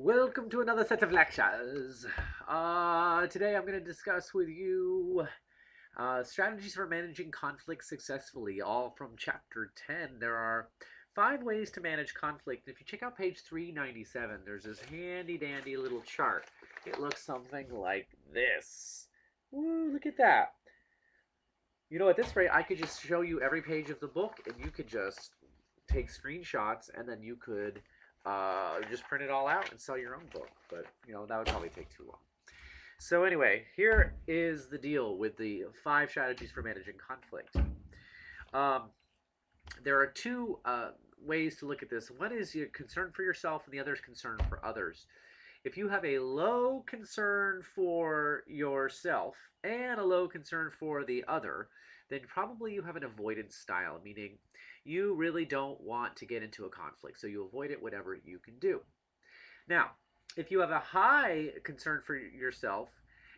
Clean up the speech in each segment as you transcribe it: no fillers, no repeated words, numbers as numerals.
Welcome to another set of lectures. Today I'm going to discuss with you strategies for managing conflict successfully, all from chapter 10. There are 5 ways to manage conflict. If you check out page 397, there's this handy dandy little chart. It looks something like this. Woo, look at that. You know, at this rate, I could just show you every page of the book, and you could just take screenshots, and then you could just print it all out and sell your own book. But, you know, that would probably take too long. So anyway, here is the deal with the 5 strategies for managing conflict. Um, there are two ways to look at this. One is your concern for yourself, and the other is concern for others. If you have a low concern for yourself and a low concern for the other, then probably you have an avoidance style, meaning you really don't want to get into a conflict, so you avoid it whatever you can do. Now, if you have a high concern for yourself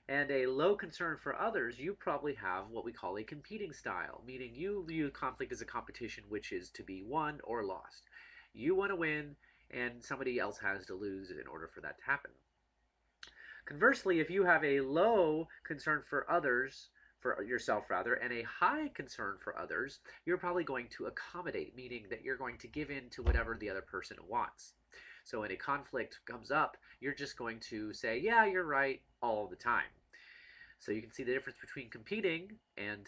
and a low concern for others, you probably have what we call a competing style, meaning you view conflict as a competition which is to be won or lost. You want to win, and somebody else has to lose in order for that to happen. Conversely, if you have a low concern for others, for yourself rather, and a high concern for others, you're probably going to accommodate, meaning that you're going to give in to whatever the other person wants. So when a conflict comes up, you're just going to say, yeah, you're right, all the time. So you can see the difference between competing and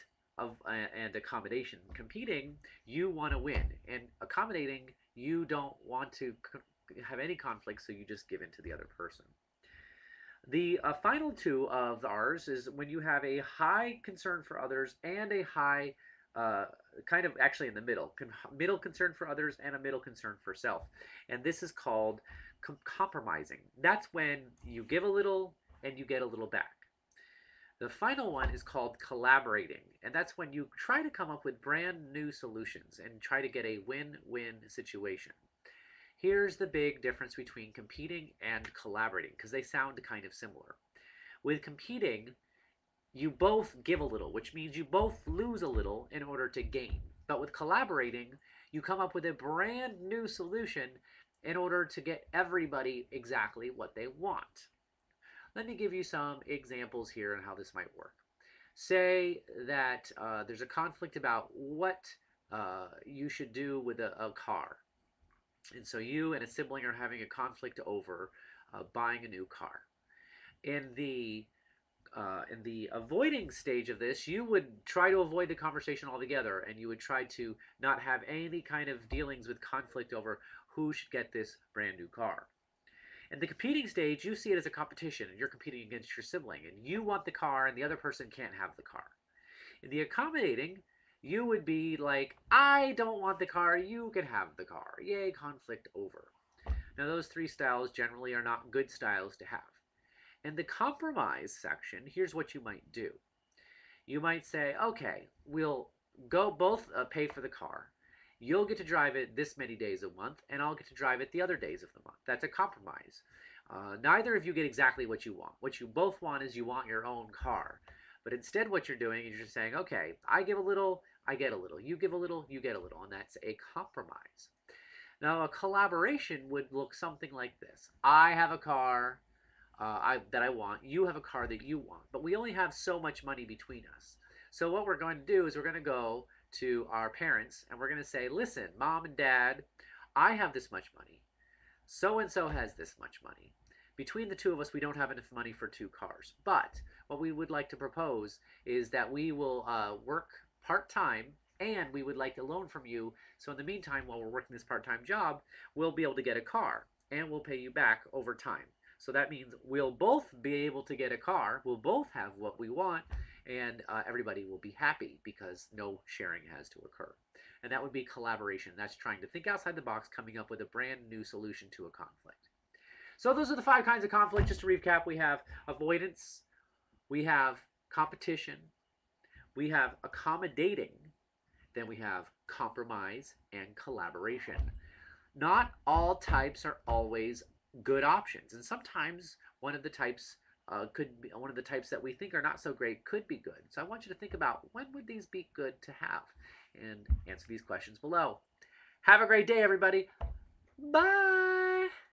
accommodation. Competing, you want to win, and accommodating, you don't want to have any conflict, so you just give in to the other person. The final two of ours is when you have a high concern for others and a high, kind of actually in the middle concern for others and a middle concern for self. And this is called compromising. That's when you give a little and you get a little back. The final one is called collaborating, and that's when you try to come up with brand new solutions and try to get a win-win situation. Here's the big difference between competing and collaborating, because they sound kind of similar. With competing, you both give a little, which means you both lose a little in order to gain. But with collaborating, you come up with a brand new solution in order to get everybody exactly what they want. Let me give you some examples here on how this might work. Say that there's a conflict about what you should do with a car. And so you and a sibling are having a conflict over buying a new car. In the avoiding stage of this, you would try to avoid the conversation altogether, and you would try to not have any kind of dealings with conflict over who should get this brand new car. In the competing stage, you see it as a competition, and you're competing against your sibling, and you want the car, and the other person can't have the car. In the accommodating, you would be like, I don't want the car, you can have the car. Yay, conflict over. Now, those 3 styles generally are not good styles to have. In the compromise section, here's what you might do. You might say, okay, we'll go both pay for the car. You'll get to drive it this many days a month, and I'll get to drive it the other days of the month. That's a compromise. Neither of you get exactly what you want. What you both want is you want your own car. But instead what you're doing is you're just saying, okay, I give a little, I get a little. You give a little, you get a little. And that's a compromise. Now, a collaboration would look something like this. I have a car that I want. You have a car that you want. But we only have so much money between us. So what we're going to do is we're going to go to our parents and we're going to say, listen, mom and dad, I have this much money. So-and-so has this much money. Between the two of us, we don't have enough money for 2 cars. But what we would like to propose is that we will work part-time, and we would like a loan from you. So in the meantime, while we're working this part-time job, we'll be able to get a car, and we'll pay you back over time. So that means we'll both be able to get a car, we'll both have what we want, and everybody will be happy because no sharing has to occur. And that would be collaboration. That's trying to think outside the box, coming up with a brand new solution to a conflict. So those are the 5 kinds of conflict. Just to recap, we have avoidance, we have competition, we have accommodating, then we have compromise and collaboration. Not all types are always good options, and sometimes one of the types that we think are not so great could be good. So I want you to think about, when would these be good to have, and answer these questions below. Have a great day, everybody. Bye.